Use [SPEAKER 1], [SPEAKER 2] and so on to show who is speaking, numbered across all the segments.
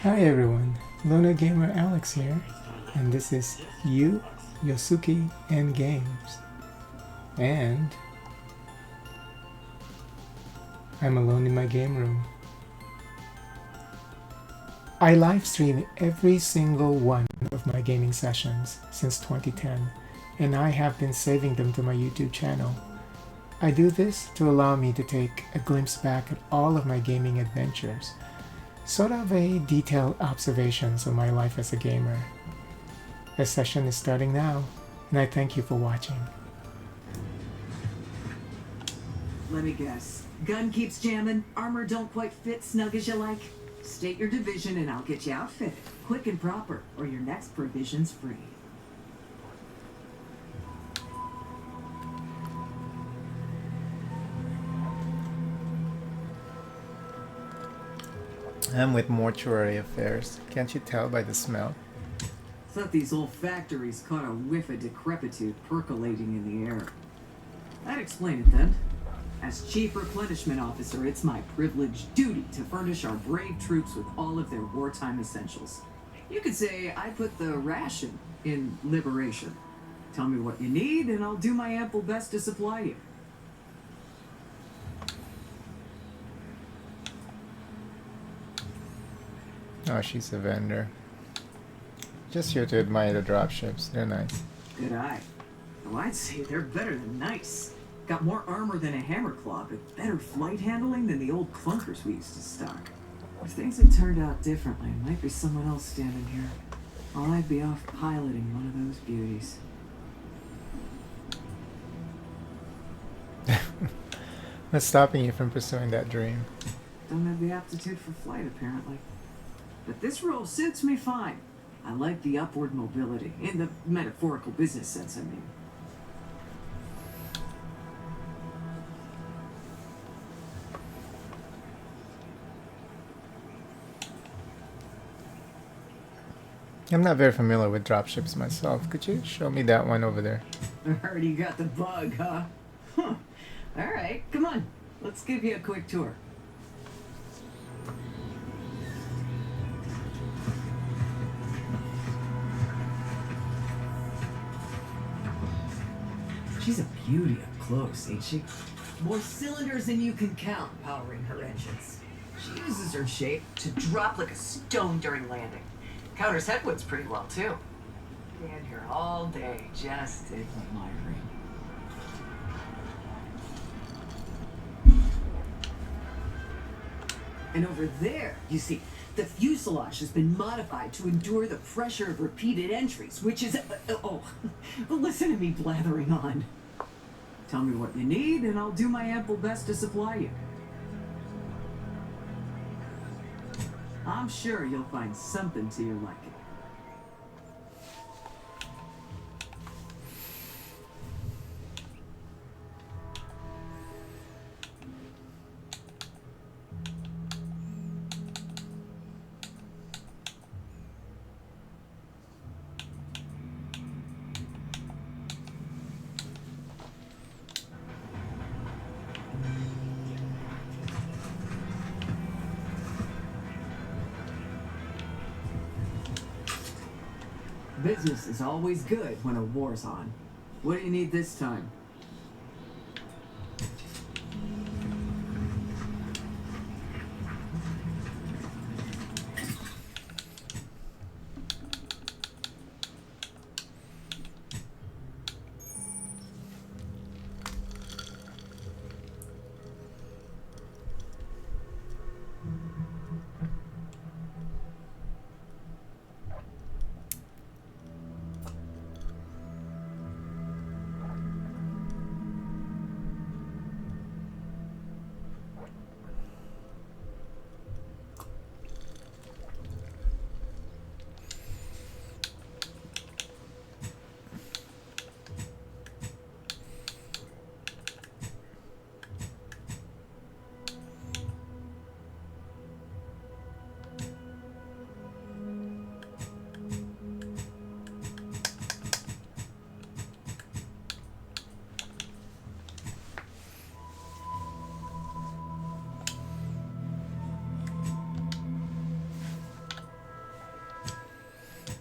[SPEAKER 1] Hi everyone, Luna Gamer Alex here, and this is YosUki and Games. And I'm alone in my game room. I live stream every single one of my gaming sessions since 2010, and I have been saving them to my YouTube channel. I do this to allow me to take a glimpse back at all of my gaming adventures, sort of a detailed observations of my life as a gamer. The session is starting now, and I thank you for watching.
[SPEAKER 2] Let me guess. Gun keeps jamming, armor don't quite fit snug as you like. State your division and I'll get you outfitted, quick and proper, or your next provision's free.
[SPEAKER 3] I'm with mortuary affairs. Can't you tell by the smell?
[SPEAKER 2] Thought these old factories caught a whiff of decrepitude percolating in the air. That'd explain it then. As Chief Replenishment Officer, it's my privileged duty to furnish our brave troops with all of their wartime essentials. You could say I put the ration in liberation. Tell me what you need and I'll do my ample best to supply you.
[SPEAKER 3] Oh, she's a vendor. Just here to admire the dropships. They're nice.
[SPEAKER 2] Good eye. Oh, I'd say they're better than nice. Got more armor than a hammerclaw, but better flight handling than the old clunkers we used to stock. If things had turned out differently, might be someone else standing here. Or I'd be off piloting one of those beauties.
[SPEAKER 3] What's stopping you from pursuing that dream?
[SPEAKER 2] Don't have the aptitude for flight, apparently. But this role suits me fine. I like the upward mobility, in the metaphorical business sense, I mean.
[SPEAKER 3] I'm not very familiar with dropships myself. Could you show me that one over there?
[SPEAKER 2] Already got the bug, huh? Huh. Alright, come on. Let's give you a quick tour. She's a beauty up close, ain't she? More cylinders than you can count powering her engines. She uses her shape to drop like a stone during landing. Counters headwinds pretty well, too. Stand here all day just admiring. And over there, you see, the fuselage has been modified to endure the pressure of repeated entries, which is... oh, listen to me blathering on. Tell me what you need, and I'll do my ample best to supply you. I'm sure you'll find something to your liking. Business is always good when a war's on. What do you need this time?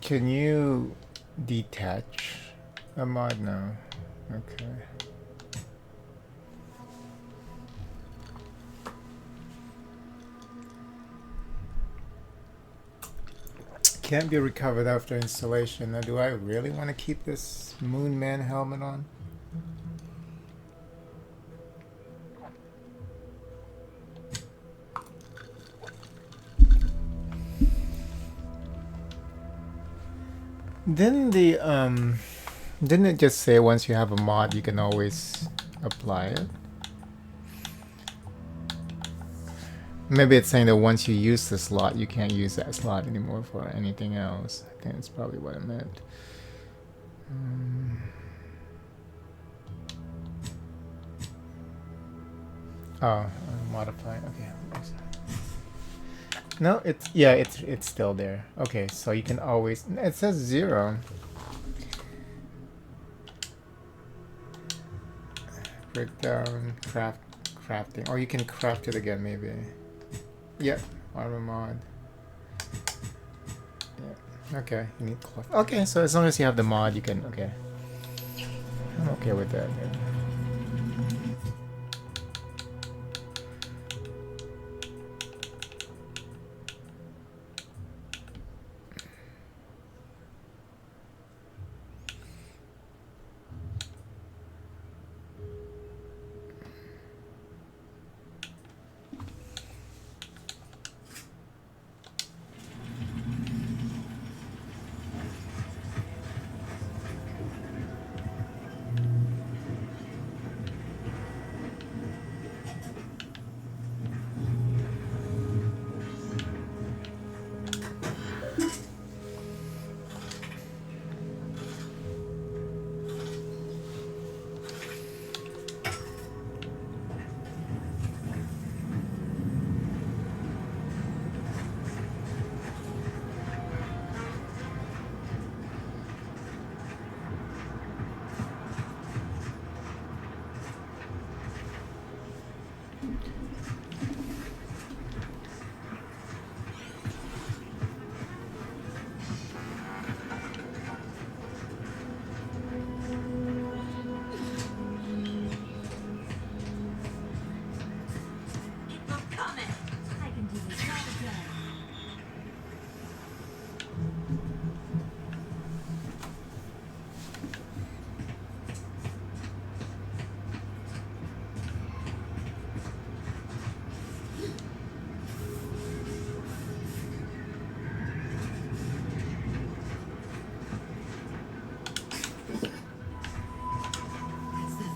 [SPEAKER 3] Can you detach a mod now? Okay. Can't be recovered after installation. Now, do I really want to keep this Moon Man helmet on? Didn't it just say once you have a mod you can always apply it? Maybe it's saying that once you use the slot, you can't use that slot anymore for anything else. I think that's probably what it meant. Oh, modify. Okay. No, it's still there. Okay, so you can always. It says 0. Breakdown, crafting. Or you can craft it again, maybe. Yep, armor mod. Yeah. Okay, you need cloth. Okay, so as long as you have the mod, you can. Okay. I'm okay with that. Yeah.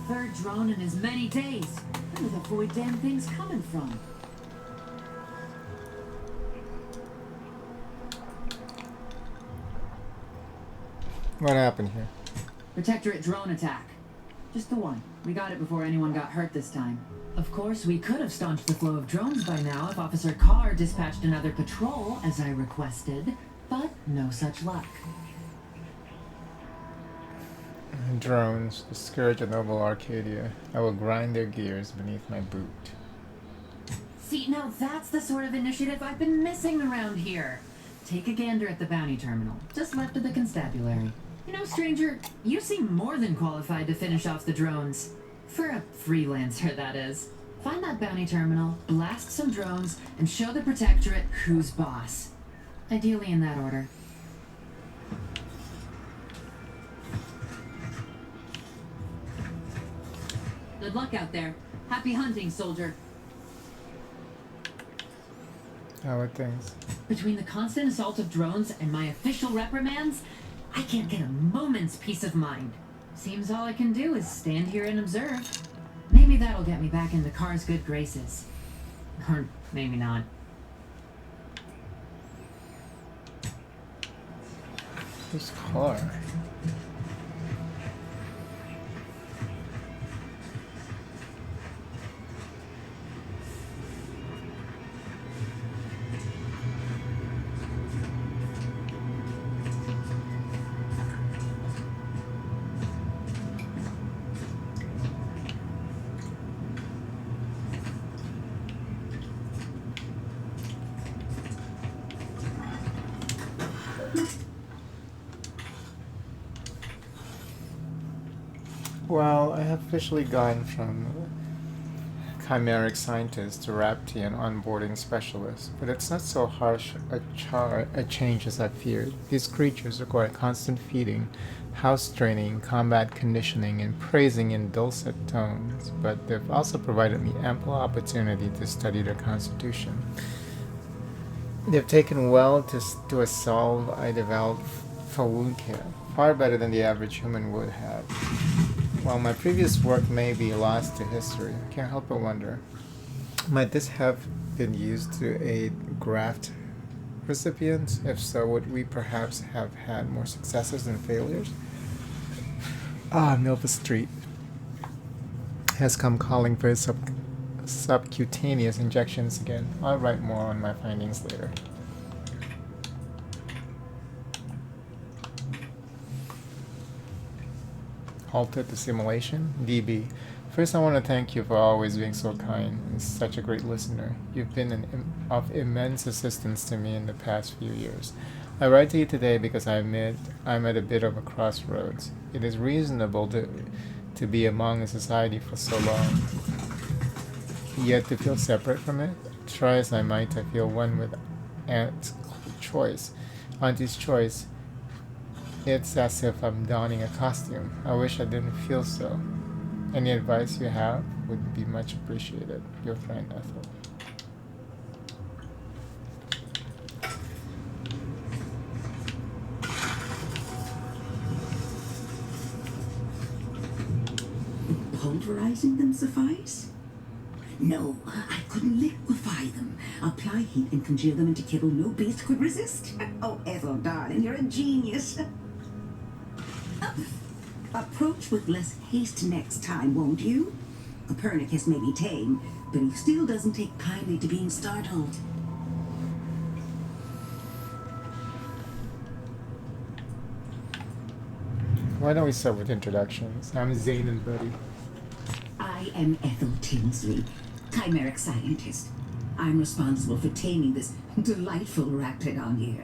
[SPEAKER 2] Third drone in as many days. Where the void damn thing's coming from?
[SPEAKER 3] What happened here?
[SPEAKER 2] Protectorate drone attack. Just the one. We got it before anyone got hurt this time. Of course, we could have staunched the flow of drones by now if Officer Carr dispatched another patrol, as I requested, but no such luck.
[SPEAKER 3] Drones, the scourge of noble Arcadia. I will grind their gears beneath my boot.
[SPEAKER 2] See, now that's the sort of initiative I've been missing around here. Take a gander at the bounty terminal, just left of the constabulary. You know, stranger, you seem more than qualified to finish off the drones. For a freelancer, that is. Find that bounty terminal, blast some drones, and show the Protectorate who's boss. Ideally in that order. Good luck out there. Happy hunting, soldier.
[SPEAKER 3] How are things?
[SPEAKER 2] Between the constant assault of drones and my official reprimands, I can't get a moment's peace of mind. Seems all I can do is stand here and observe. Maybe that'll get me back into Carr's good graces. Or maybe not.
[SPEAKER 3] Who's Carr? Well, I have officially gone from chimeric scientist to Raptian onboarding specialist, but it's not so harsh a change as I feared. These creatures require constant feeding, house training, combat conditioning, and praising in dulcet tones, but they've also provided me ample opportunity to study their constitution. They've taken well to a solve I developed for wound care, far better than the average human would have. While my previous work may be lost to history, I can't help but wonder, might this have been used to aid graft recipients? If so, would we perhaps have had more successes than failures? Milva Street has come calling for his subcutaneous injections again. I'll write more on my findings later. Halted the simulation? DB. First, I want to thank you for always being so kind and such a great listener. You've been of immense assistance to me in the past few years. I write to you today because I admit I'm at a bit of a crossroads. It is reasonable to be among a society for so long, yet to feel separate from it. Try as I might, I feel one with Auntie's choice. It's as if I'm donning a costume. I wish I didn't feel so. Any advice you have would be much appreciated. Your friend, Ethel.
[SPEAKER 4] Pulverizing them suffice? No, I couldn't liquefy them. Apply heat and congeal them into kibble no beast could resist. Oh, Ethel, darling, you're a genius. Approach with less haste next time, won't you? Copernicus may be tame, but he still doesn't take kindly to being startled.
[SPEAKER 3] Why don't we start with introductions? I'm Zane and Buddy.
[SPEAKER 4] I am Ethel Tinsley, chimeric scientist. I'm responsible for taming this delightful raptidon here.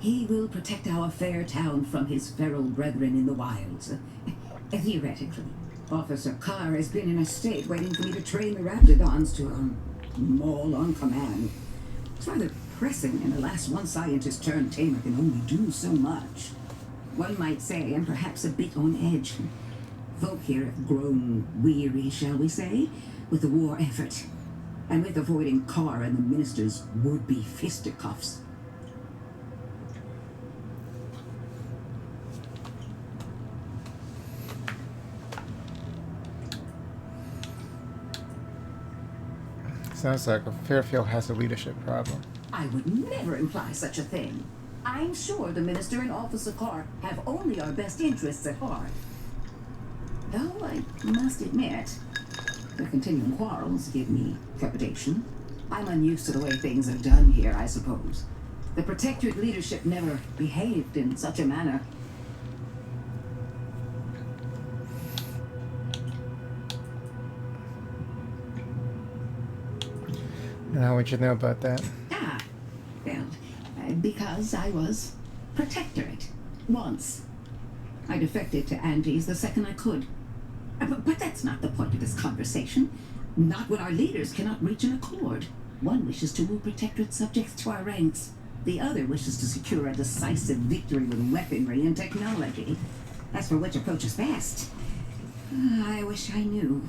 [SPEAKER 4] He will protect our fair town from his feral brethren in the wilds. Theoretically, Officer Carr has been in a state waiting for me to train the raptidons to, maul on command. It's rather pressing, and alas, one scientist turned tamer can only do so much. One might say I'm perhaps a bit on edge. Folk here have grown weary, shall we say, with the war effort, and with avoiding Carr and the minister's would-be fisticuffs.
[SPEAKER 3] Sounds like Fairfield has a leadership problem.
[SPEAKER 4] I would never imply such a thing. I'm sure the minister and Officer Carr have only our best interests at heart. Though I must admit, the continuing quarrels give me trepidation. I'm unused to the way things are done here, I suppose. The Protectorate leadership never behaved in such a manner.
[SPEAKER 3] And how would you know about that?
[SPEAKER 4] Well, because I was Protectorate. Once. I defected to Andes the second I could. But that's not the point of this conversation. Not when our leaders cannot reach an accord. One wishes to move Protectorate subjects to our ranks. The other wishes to secure a decisive victory with weaponry and technology. As for which approach is best, I wish I knew.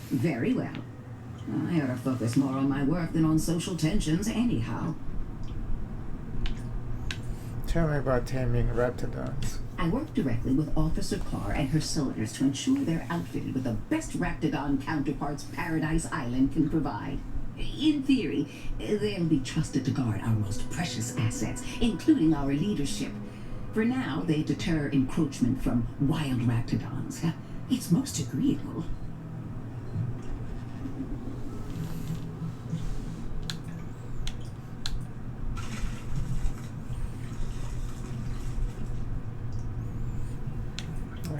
[SPEAKER 4] Very well. I ought to focus more on my work than on social tensions anyhow.
[SPEAKER 3] Tell me about taming raptidons.
[SPEAKER 4] I work directly with Officer Carr and her soldiers to ensure they're outfitted with the best raptidon counterparts Paradise Island can provide. In theory, they'll be trusted to guard our most precious assets, including our leadership. For now, they deter encroachment from wild raptidons. It's most agreeable.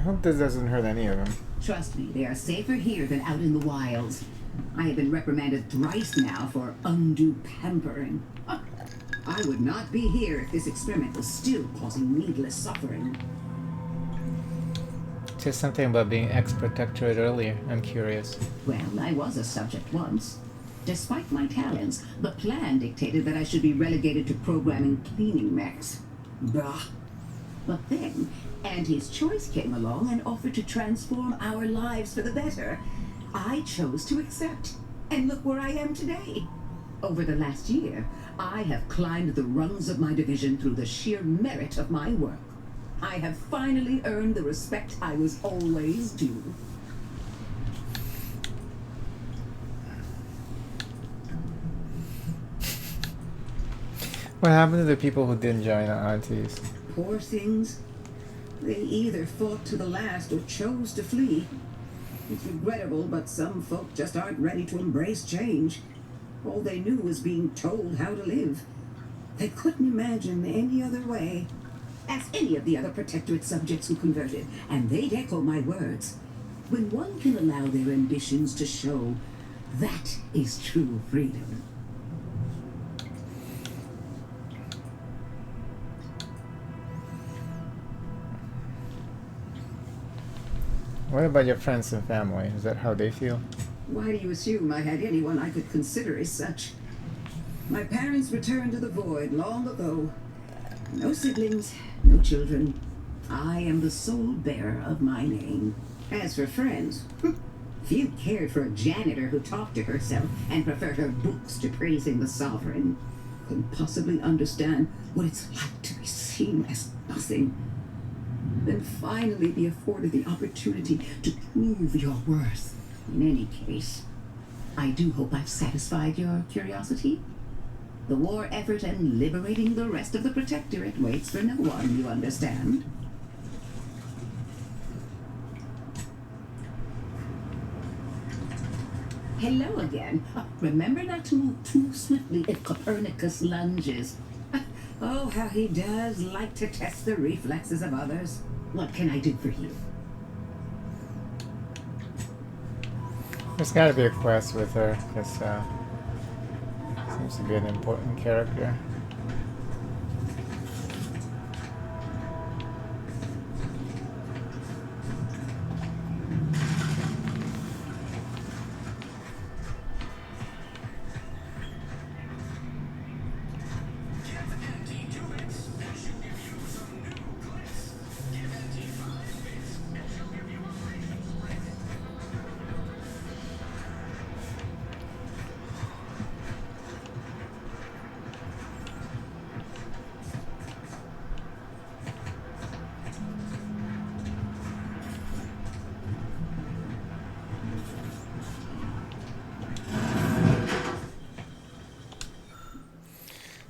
[SPEAKER 3] hope this doesn't hurt any of them.
[SPEAKER 4] Trust me, they are safer here than out in the wilds. I have been reprimanded thrice now for undue pampering. I would not be here if this experiment was still causing needless suffering.
[SPEAKER 3] Just something about being ex-protectorate earlier. I'm curious.
[SPEAKER 4] Well, I was a subject once. Despite my talents, the plan dictated that I should be relegated to programming cleaning mechs. Bah. But then, Auntie's Choice came along and offered to transform our lives for the better. I chose to accept. And look where I am today. Over the last year, I have climbed the rungs of my division through the sheer merit of my work. I have finally earned the respect I was always due.
[SPEAKER 3] What happened to the people who didn't join the aunties?
[SPEAKER 4] Poor things. They either fought to the last or chose to flee. It's regrettable, but some folk just aren't ready to embrace change. All they knew was being told how to live. They couldn't imagine any other way. Ask any of the other protectorate subjects who converted, and they'd echo my words. When one can allow their ambitions to show, that is true freedom.
[SPEAKER 3] What about your friends and family? Is that how they feel?
[SPEAKER 4] Why do you assume I had anyone I could consider as such? My parents returned to the void long ago. No siblings, no children. I am the sole bearer of my name. As for friends, few cared for a janitor who talked to herself and preferred her books to praising the sovereign. Couldn't possibly understand what it's like to be seen as nothing. Then finally be afforded the opportunity to prove your worth. In any case, I do hope I've satisfied your curiosity. The war effort and liberating the rest of the Protectorate waits for no one, you understand? Hello again. Remember not to move too swiftly if Copernicus lunges. Oh, how he does like to test the reflexes of others. What can I do for you?
[SPEAKER 3] There's gotta be a quest with her, because seems to be an important character.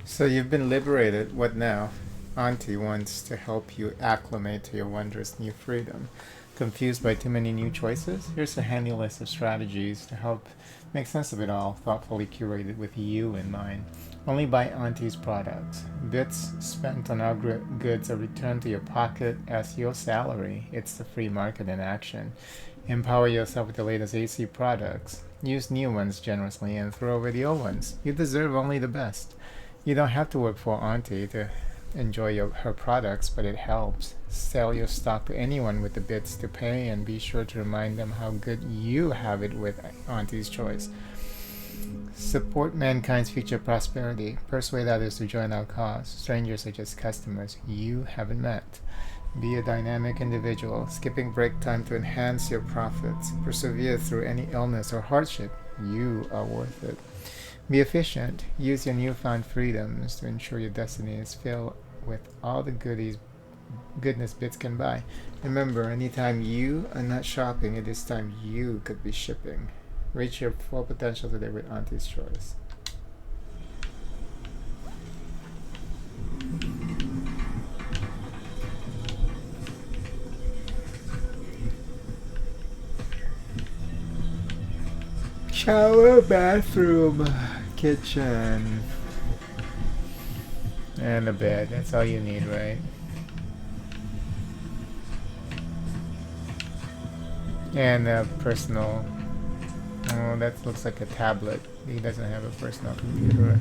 [SPEAKER 3] So you've been liberated. What now? Auntie wants to help you acclimate to your wondrous new freedom. Confused by too many new choices? Here's a handy list of strategies to help make sense of it all, thoughtfully curated with you in mind. Only buy Auntie's products. Bits spent on our goods are returned to your pocket as your salary. It's the free market in action. Empower yourself with the latest AC products. Use new ones generously and throw away the old ones. You deserve only the best. You don't have to work for Auntie to enjoy her products, but it helps. Sell your stock to anyone with the bits to pay, and be sure to remind them how good you have it with Auntie's Choice. Support mankind's future prosperity. Persuade others to join our cause. Strangers are just customers you haven't met. Be a dynamic individual, skipping break time to enhance your profits. Persevere through any illness or hardship. You are worth it. Be efficient. Use your newfound freedoms to ensure your destiny is filled with all the goodness bits can buy. Remember, anytime you are not shopping, it is time you could be shipping. Reach your full potential today with Auntie's Choice. Shower, bathroom, kitchen, and a bed. That's all you need, right? And a personal... Oh, that looks like a tablet. He doesn't have a personal computer.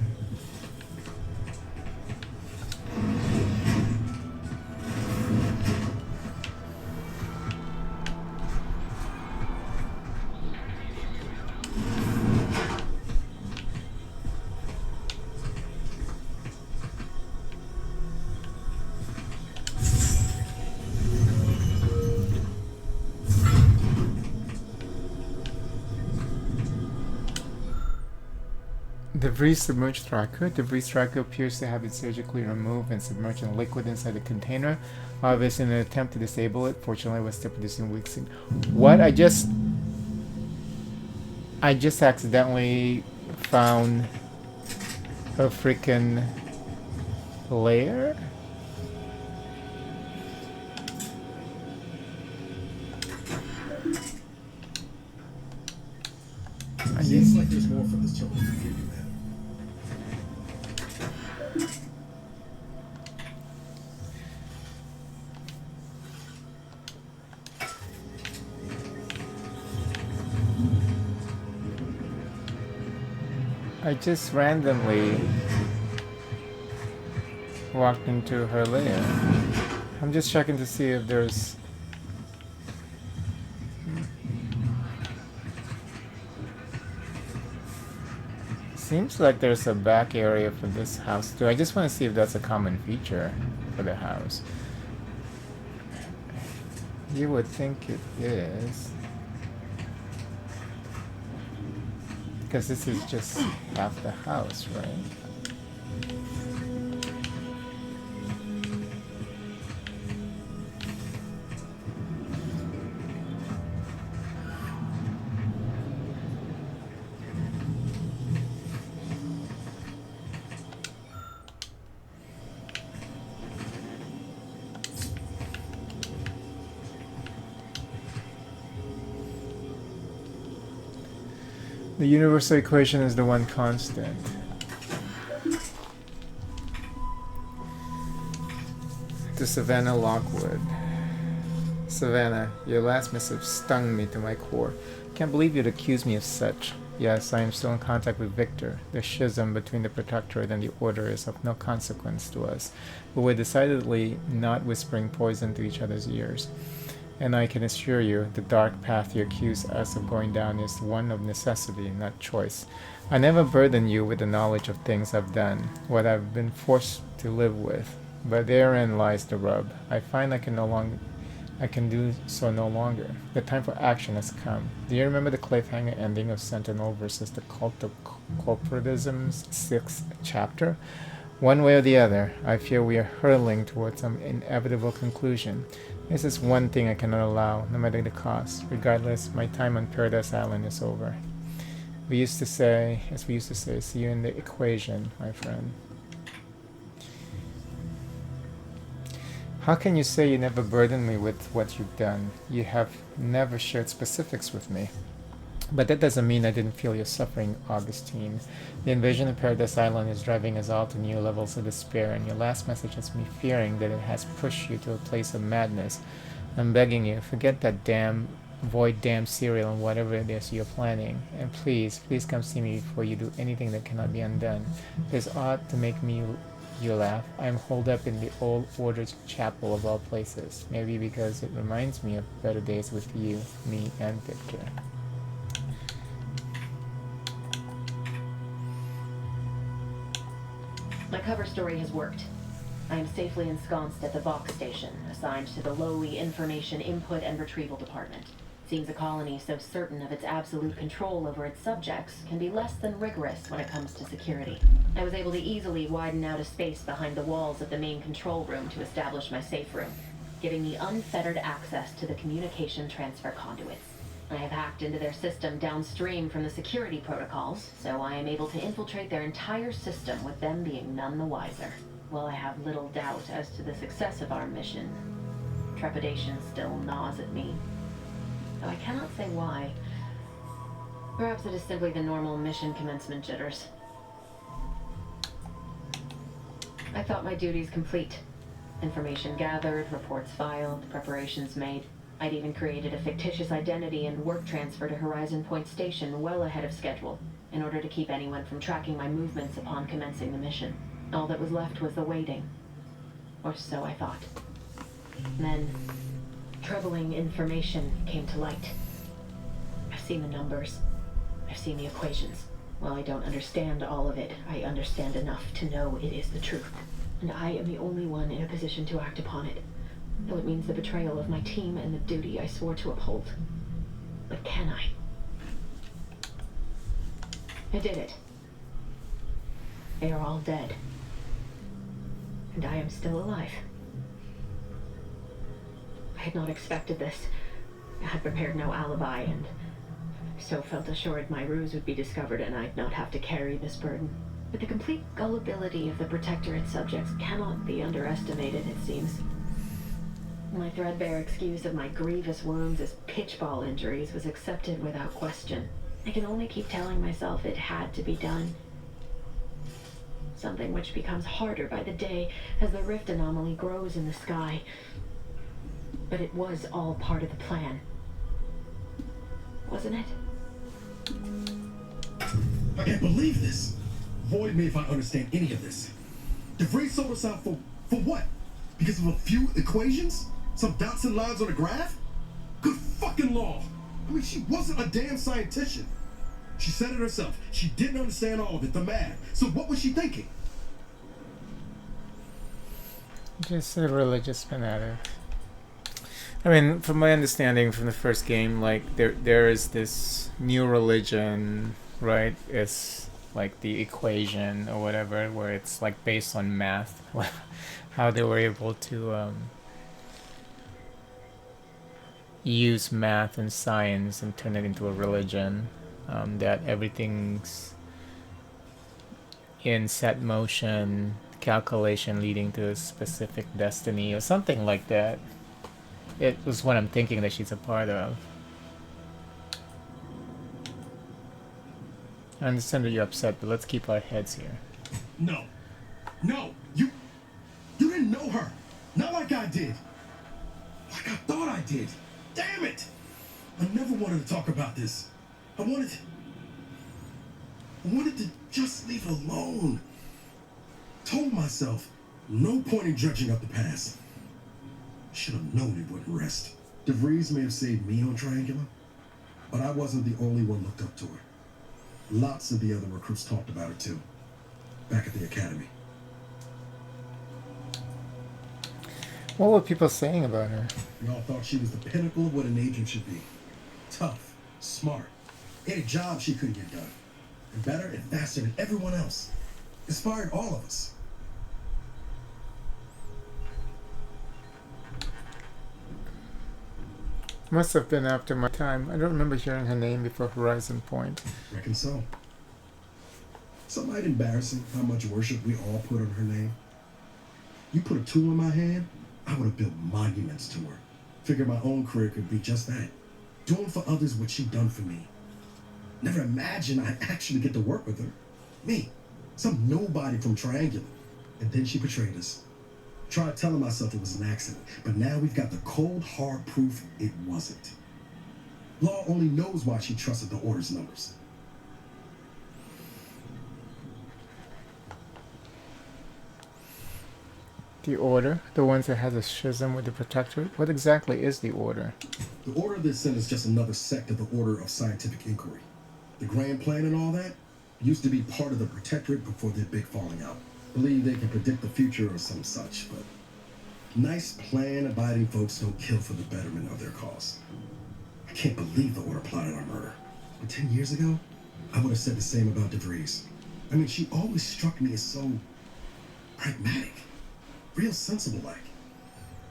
[SPEAKER 3] Debris submerged tracker. Debris tracker appears to have been surgically removed and submerged in liquid inside the container. Obviously, in an attempt to disable it. Fortunately, it was still producing weeks. What? I just accidentally found a freaking layer.
[SPEAKER 5] Seems like there's more from this children's computer, man.
[SPEAKER 3] I just randomly walked into her lair. I'm just checking to see if there's... Seems like there's a back area for this house too. I just want to see if that's a common feature for the house. You would think it is. Because this is just half the house, right? The universal equation is the one constant. To Savannah Lockwood. Savannah, your last missive stung me to my core. Can't believe you'd accuse me of such. Yes, I am still in contact with Victor. The schism between the Protectorate and the Order is of no consequence to us, but we're decidedly not whispering poison to each other's ears. And I can assure you, the dark path you accuse us of going down is one of necessity, not choice. I never burden you with the knowledge of things I've done, what I've been forced to live with. But therein lies the rub. I find I can do so no longer. The time for action has come. Do you remember the cliffhanger ending of Sentinel versus the Cult of Corporatism's 6th chapter? One way or the other, I fear we are hurtling towards some inevitable conclusion. This is one thing I cannot allow, no matter the cost. Regardless, my time on Paradise Island is over. As we used to say, see you in the equation, my friend. How can you say you never burdened me with what you've done? You have never shared specifics with me. But that doesn't mean I didn't feel your suffering, Augustine. The invasion of Paradise Island is driving us all to new levels of despair, and your last message has me fearing that it has pushed you to a place of madness. I'm begging you, forget that void damn cereal and whatever it is you're planning. And please come see me before you do anything that cannot be undone. This ought to make you laugh. I'm holed up in the old Order's chapel of all places. Maybe because it reminds me of better days with you, me, and Victor.
[SPEAKER 6] My cover story has worked. I am safely ensconced at the Vox station, assigned to the lowly Information Input and Retrieval Department. Seems a colony so certain of its absolute control over its subjects can be less than rigorous when it comes to security. I was able to easily widen out a space behind the walls of the main control room to establish my safe room, giving me unfettered access to the communication transfer conduits. I have hacked into their system downstream from the security protocols, so I am able to infiltrate their entire system with them being none the wiser. While I have little doubt as to the success of our mission, trepidation still gnaws at me. Though I cannot say why. Perhaps it is simply the normal mission commencement jitters. I thought my duties complete. Information gathered, reports filed, preparations made. I'd even created a fictitious identity and work transfer to Horizon Point Station well ahead of schedule, in order to keep anyone from tracking my movements upon commencing the mission. All that was left was the waiting. Or so I thought. Then, troubling information came to light. I've seen the numbers. I've seen the equations. While I don't understand all of it, I understand enough to know it is the truth. And I am the only one in a position to act upon it. Though it means the betrayal of my team and the duty I swore to uphold. But can I? I did it. They are all dead. And I am still alive. I had not expected this. I had prepared no alibi, and so felt assured my ruse would be discovered and I'd not have to carry this burden. But the complete gullibility of the Protectorate subjects cannot be underestimated, it seems. My threadbare excuse of my grievous wounds as pitchball injuries was accepted without question. I can only keep telling myself it had to be done. Something which becomes harder by the day as the rift anomaly grows in the sky. But it was all part of the plan. Wasn't it?
[SPEAKER 5] I can't believe this. Void me if I understand any of this. DeVries sold us out for what? Because of a few equations? Some dots and lines on a graph? Good fucking law. I mean, she wasn't a damn scientist. She said it herself. She didn't understand all of it, the math. So what was she thinking?
[SPEAKER 3] Just a religious fanatic. I mean, from my understanding from the first game, like there is this new religion, right? It's like the equation or whatever, where it's like based on math. How they were able to use math and science and turn it into a religion. That everything's in set motion, calculation leading to a specific destiny or something like that. It was what I'm thinking that she's a part of. I understand that you're upset, but let's keep our heads here.
[SPEAKER 5] No, you didn't know her. Not like I did. Like I thought I did. Damn it! I never wanted to talk about this. I wanted to just leave it alone. Told myself, no point in dredging up the past. Should have known it wouldn't rest. DeVries may have saved me on Triangular, but I wasn't the only one looked up to her. Lots of the other recruits talked about her too, back at the academy.
[SPEAKER 3] What were people saying about her?
[SPEAKER 5] We all thought she was the pinnacle of what an agent should be. Tough, smart, any job she couldn't get done. And better and faster than everyone else. Inspired all of us.
[SPEAKER 3] Must have been after my time. I don't remember hearing her name before Horizon Point.
[SPEAKER 5] Reckon so. Some might embarrassing how much worship we all put on her name. You put a tool in my hand, I would have built monuments to her. Figured my own career could be just that. Doing for others what she done for me. Never imagined I'd actually get to work with her. Me, some nobody from Triangular. And then she betrayed us. Tried telling myself it was an accident, but now we've got the cold, hard proof it wasn't. Law only knows why she trusted the Order's numbers.
[SPEAKER 3] The Order? The ones that has a schism with the Protectorate? What exactly is the Order?
[SPEAKER 5] The Order of the Ascent is just another sect of the Order of Scientific Inquiry. The Grand Plan and all that used to be part of the Protectorate before their big falling out. Believe they can predict the future or some such, but nice plan-abiding folks don't kill for the betterment of their cause. I can't believe the Order plotted our murder. But 10 years ago, I would have said the same about DeVries. I mean, she always struck me as so pragmatic, real sensible-like.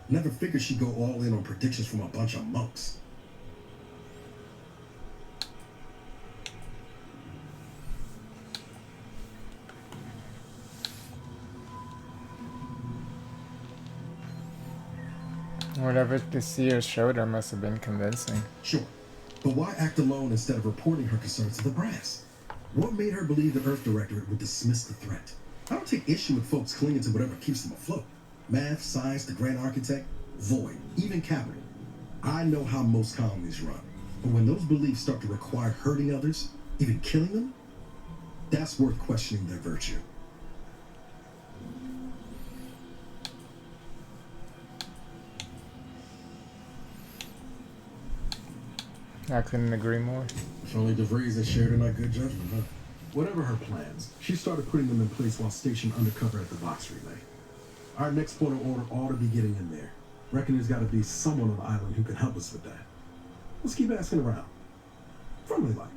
[SPEAKER 5] Never figured she'd go all in on predictions from a bunch of monks.
[SPEAKER 3] Whatever the seer showed her must have been convincing.
[SPEAKER 5] Sure, but why act alone instead of reporting her concerns to the brass? What made her believe the Earth Directorate would dismiss the threat? I don't take issue with folks clinging to whatever keeps them afloat. Math, science, the Grand Architect, Void, even Capital. I know how most colonies run. But when those beliefs start to require hurting others, even killing them, that's worth questioning their virtue.
[SPEAKER 3] I couldn't agree more.
[SPEAKER 5] If only DeVries had shared in our good judgment, huh? Whatever her plans, she started putting them in place while stationed undercover at the box relay. Our next point of order ought to be getting in there. Reckon there's got to be someone on the island who can help us with that. Let's keep asking around. Friendly like.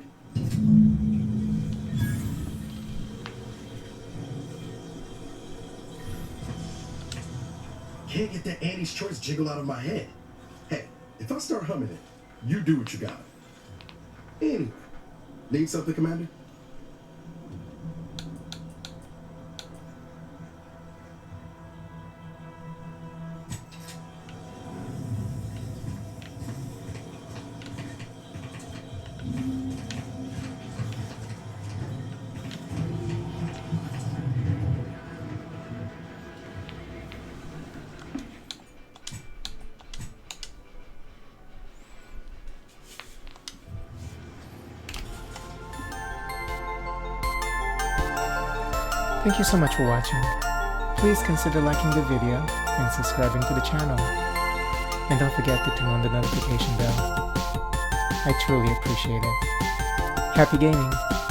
[SPEAKER 5] Can't get that Annie's Choice jiggle out of my head. Hey, if I start humming it, you do what you gotta. Anyway, need something, Commander?
[SPEAKER 1] Thank you so much for watching. Please consider liking the video and subscribing to the channel. And don't forget to turn on the notification bell. I truly appreciate it. Happy gaming!